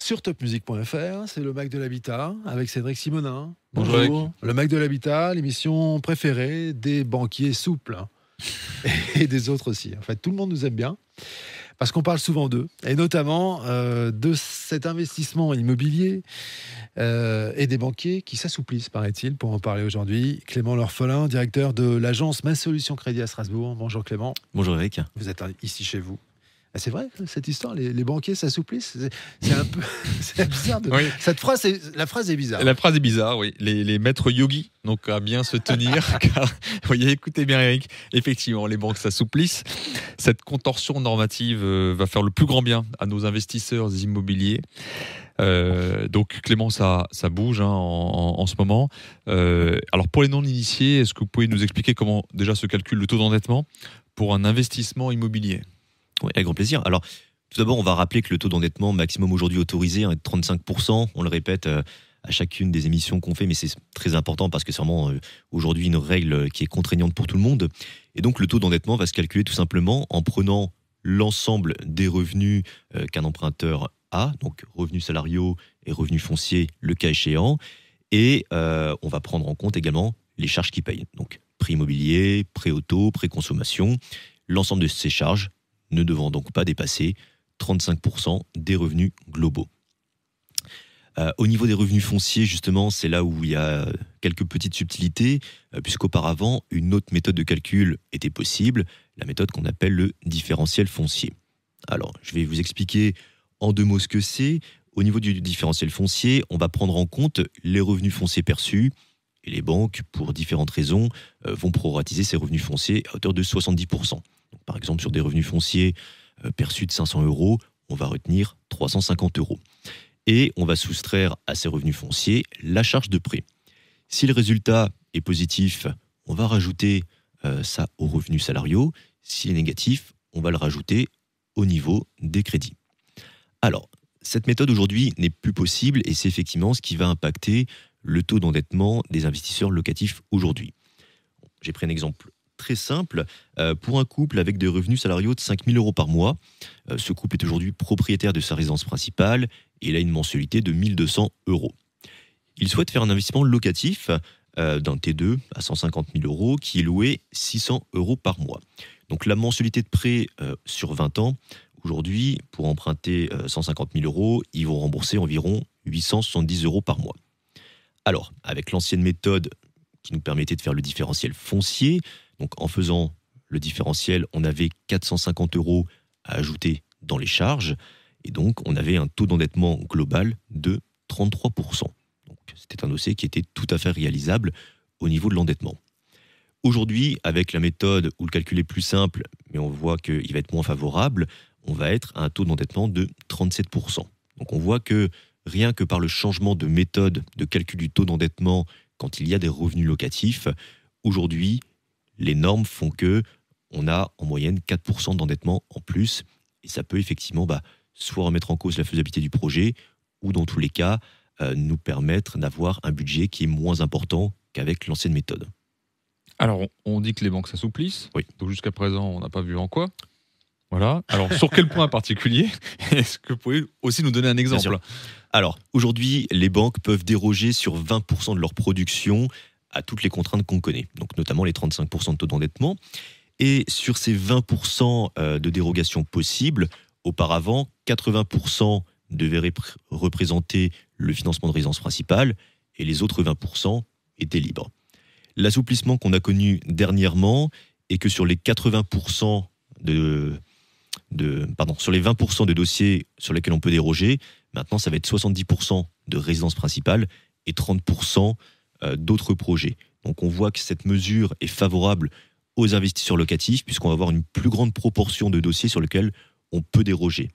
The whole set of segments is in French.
sur topmusic.fr. C'est le Mac de l'Habitat avec Cédric Simonin. Bonjour. Le Mac de l'Habitat, l'émission préférée des banquiers souples et des autres aussi. En fait, tout le monde nous aime bien parce qu'on parle souvent d'eux et notamment de cet investissement immobilier et des banquiers qui s'assouplissent, paraît-il, pour en parler aujourd'hui. Clément L'Orphelin, directeur de l'agence Ma Solution Crédit à Strasbourg. Bonjour Clément. Bonjour Eric. Vous êtes ici chez vous. Ah, c'est vrai cette histoire, les banquiers s'assouplissent. C'est un peu, c'est bizarre. Oui. La phrase est bizarre. La phrase est bizarre, oui. Les maîtres yogis, donc à bien se tenir, car, vous voyez, écoutez bien Eric, effectivement, les banques s'assouplissent. Cette contorsion normative va faire le plus grand bien à nos investisseurs immobiliers. Donc Clément, ça bouge en ce moment. Alors pour les non-initiés, est-ce que vous pouvez nous expliquer comment déjà se calcule le taux d'endettement pour un investissement immobilier ? Oui, avec grand plaisir. Alors, tout d'abord, on va rappeler que le taux d'endettement maximum aujourd'hui autorisé est de 35%. On le répète à chacune des émissions qu'on fait, mais c'est très important parce que c'est vraiment aujourd'hui une règle qui est contraignante pour tout le monde. Et donc, le taux d'endettement va se calculer tout simplement en prenant l'ensemble des revenus qu'un emprunteur a, donc revenus salariaux et revenus fonciers, le cas échéant. Et on va prendre en compte également les charges qu'il paye. Donc, prix immobilier, prêt auto, prêt consommation, l'ensemble de ces charges ne devant donc pas dépasser 35% des revenus globaux. Au niveau des revenus fonciers, justement, c'est là où il y a quelques petites subtilités, puisqu'auparavant, une autre méthode de calcul était possible, la méthode qu'on appelle le différentiel foncier. Alors, je vais vous expliquer en 2 mots ce que c'est. Au niveau du différentiel foncier, on va prendre en compte les revenus fonciers perçus, et les banques, pour différentes raisons, vont proratiser ces revenus fonciers à hauteur de 70%. Donc, par exemple, sur des revenus fonciers perçus de 500 €, on va retenir 350 €. Et on va soustraire à ces revenus fonciers la charge de prêt. Si le résultat est positif, on va rajouter ça aux revenus salariaux. S'il est négatif, on va le rajouter au niveau des crédits. Alors, cette méthode aujourd'hui n'est plus possible et c'est effectivement ce qui va impacter le taux d'endettement des investisseurs locatifs aujourd'hui. J'ai pris un exemple très simple. Pour un couple avec des revenus salariaux de 5 000 € par mois, ce couple est aujourd'hui propriétaire de sa résidence principale et il a une mensualité de 1 200 €. Il souhaite faire un investissement locatif d'un T2 à 150 000 € qui est loué 600 € par mois. Donc la mensualité de prêt sur 20 ans, aujourd'hui, pour emprunter 150 000 €, ils vont rembourser environ 870 € par mois. Alors, avec l'ancienne méthode qui nous permettait de faire le différentiel foncier, donc en faisant le différentiel, on avait 450 € à ajouter dans les charges, et donc on avait un taux d'endettement global de 33%. Donc c'était un dossier qui était tout à fait réalisable au niveau de l'endettement. Aujourd'hui, avec la méthode où le calcul est plus simple, mais on voit qu'il va être moins favorable, on va être à un taux d'endettement de 37%. Donc on voit que rien que par le changement de méthode de calcul du taux d'endettement quand il y a des revenus locatifs, aujourd'hui, les normes font que on a en moyenne 4% d'endettement en plus, et ça peut effectivement soit remettre en cause la faisabilité du projet, ou dans tous les cas, nous permettre d'avoir un budget qui est moins important qu'avec l'ancienne méthode. Alors, on dit que les banques s'assouplissent. Oui. Donc jusqu'à présent, on n'a pas vu en quoi. Voilà. Alors, sur quel point en particulier ? Est-ce que vous pouvez aussi nous donner un exemple ? Alors, aujourd'hui, les banques peuvent déroger sur 20% de leur production à toutes les contraintes qu'on connaît, donc notamment les 35% de taux d'endettement. Et sur ces 20% de dérogation possibles, auparavant, 80% devaient représenter le financement de résidence principale et les autres 20% étaient libres. L'assouplissement qu'on a connu dernièrement est que sur les 80% sur les 20% de dossiers sur lesquels on peut déroger, maintenant ça va être 70% de résidence principale et 30% d'autres projets. Donc on voit que cette mesure est favorable aux investisseurs locatifs puisqu'on va avoir une plus grande proportion de dossiers sur lesquels on peut déroger.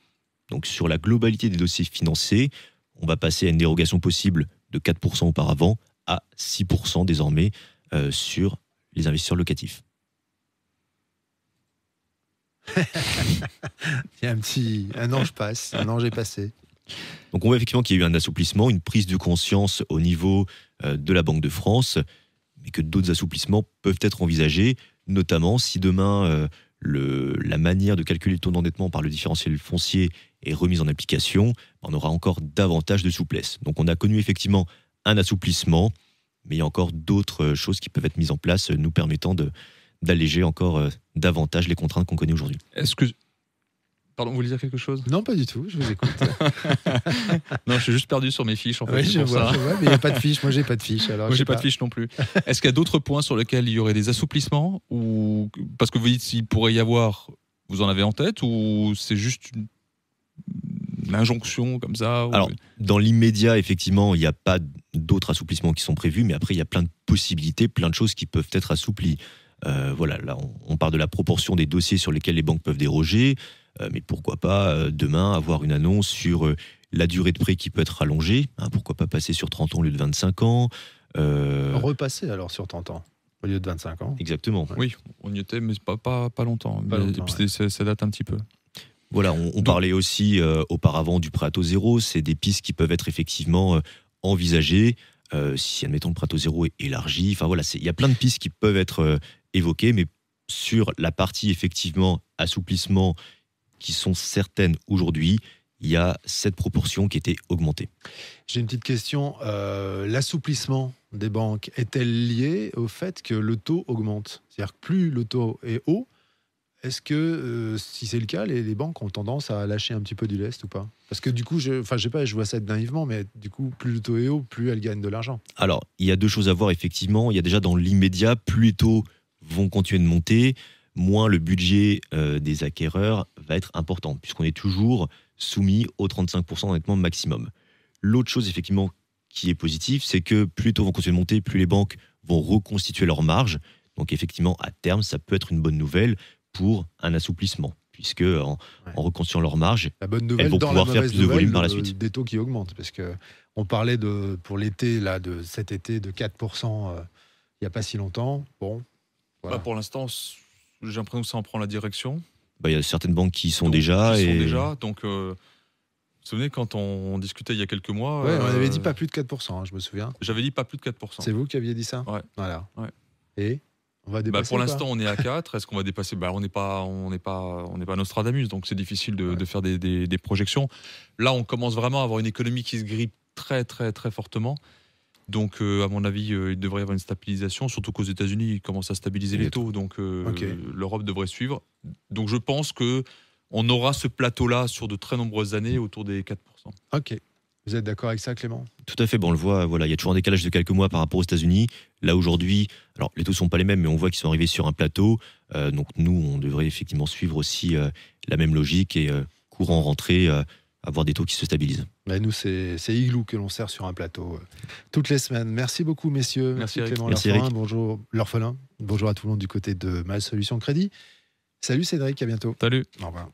Donc sur la globalité des dossiers financés, on va passer à une dérogation possible de 4% auparavant à 6% désormais sur les investisseurs locatifs. Il y a un ange passe, un ange est passé. Donc on voit effectivement qu'il y a eu un assouplissement, une prise de conscience au niveau de la Banque de France, mais que d'autres assouplissements peuvent être envisagés, notamment si demain la manière de calculer le taux d'endettement par le différentiel foncier est remise en application, on aura encore davantage de souplesse. Donc on a connu effectivement un assouplissement, mais il y a encore d'autres choses qui peuvent être mises en place, nous permettant d'alléger encore davantage les contraintes qu'on connaît aujourd'hui. Est-ce que... Pardon, vous voulez dire quelque chose? Non, pas du tout, je vous écoute. Non, je suis juste perdu sur mes fiches. En fait, Oui, je vois, mais il n'y a pas de fiche. Moi, j'ai pas de fiche. Alors, Moi, j'ai pas de fiche non plus. Est-ce qu'il y a d'autres points sur lesquels il y aurait des assouplissements ou... Parce que vous dites s'il pourrait y avoir, vous en avez en tête, ou c'est juste une injonction comme ça ou... Alors, dans l'immédiat, effectivement, il n'y a pas d'autres assouplissements qui sont prévus, mais après, il y a plein de possibilités, plein de choses qui peuvent être assouplies. Voilà, là, on parle de la proportion des dossiers sur lesquels les banques peuvent déroger. Mais pourquoi pas demain avoir une annonce sur la durée de prêt qui peut être allongée, hein, pourquoi pas passer sur 30 ans au lieu de 25 ans. Repasser alors sur 30 ans au lieu de 25 ans. Exactement. Oui, on y était, mais pas longtemps. Pas longtemps, Et puis ça date un petit peu. Voilà, on parlait aussi auparavant du prêt à taux zéro, c'est des pistes qui peuvent être effectivement envisagées si, admettons, le prêt à taux zéro est élargi. Enfin voilà, il y a plein de pistes qui peuvent être évoquées, mais sur la partie effectivement assouplissement qui sont certaines aujourd'hui, il y a cette proportion qui était augmentée. J'ai une petite question. L'assouplissement des banques est-elle liée au fait que le taux augmente? C'est-à-dire que plus le taux est haut, est-ce que, si c'est le cas, les banques ont tendance à lâcher un petit peu du lest ou pas? Parce que du coup, je vois ça naïvement, mais du coup, plus le taux est haut, plus elles gagnent de l'argent. Alors, il y a deux choses à voir, effectivement. Il y a déjà dans l'immédiat, plus les taux vont continuer de monter, moins le budget des acquéreurs va être important, puisqu'on est toujours soumis aux 35% d'endettement maximum. L'autre chose, effectivement, qui est positive, c'est que plus les taux vont continuer de monter, plus les banques vont reconstituer leurs marges. Donc, effectivement, à terme, ça peut être une bonne nouvelle pour un assouplissement, puisque en reconstituant leurs marges, la bonne nouvelle, elles vont pouvoir faire plus de volume par la suite. Des taux qui augmentent, parce qu'on parlait pour l'été, là, de cet été, de 4% il n'y a pas si longtemps. Bon, voilà. Pour l'instant, j'ai l'impression que ça en prend la direction. Il y a certaines banques qui sont Donc, déjà. Donc, vous vous souvenez, quand on discutait il y a quelques mois... Ouais, on avait dit pas plus de 4%, hein, je me souviens. J'avais dit pas plus de 4%. C'est vous qui aviez dit ça? Ouais. Voilà. Ouais. Et on va dépasser pour l'instant, on est à 4. Est-ce qu'on va dépasser? On n'est pas Nostradamus, donc c'est difficile de faire des projections. Là, on commence vraiment à avoir une économie qui se grippe très, très, très fortement. Donc, à mon avis, il devrait y avoir une stabilisation, surtout qu'aux États-Unis, ils commencent à stabiliser les taux. Donc, l'Europe devrait suivre. Donc, je pense qu'on aura ce plateau-là sur de très nombreuses années, autour des 4%. Ok. Vous êtes d'accord avec ça, Clément? Tout à fait. On le voit, voilà, il y a toujours un décalage de quelques mois par rapport aux États-Unis. Là, aujourd'hui, alors les taux ne sont pas les mêmes, mais on voit qu'ils sont arrivés sur un plateau. Donc, nous, on devrait effectivement suivre aussi la même logique et courant rentrée, avoir des taux qui se stabilisent. Mais nous, c'est Igloo que l'on sert sur un plateau toutes les semaines. Merci beaucoup, messieurs. Merci Clément Merci, L'Orphelin. Eric. Bonjour, l'Orphelin. Bonjour à tout le monde du côté de Mal Solutions Crédit. Salut Cédric, à bientôt. Salut. Au revoir.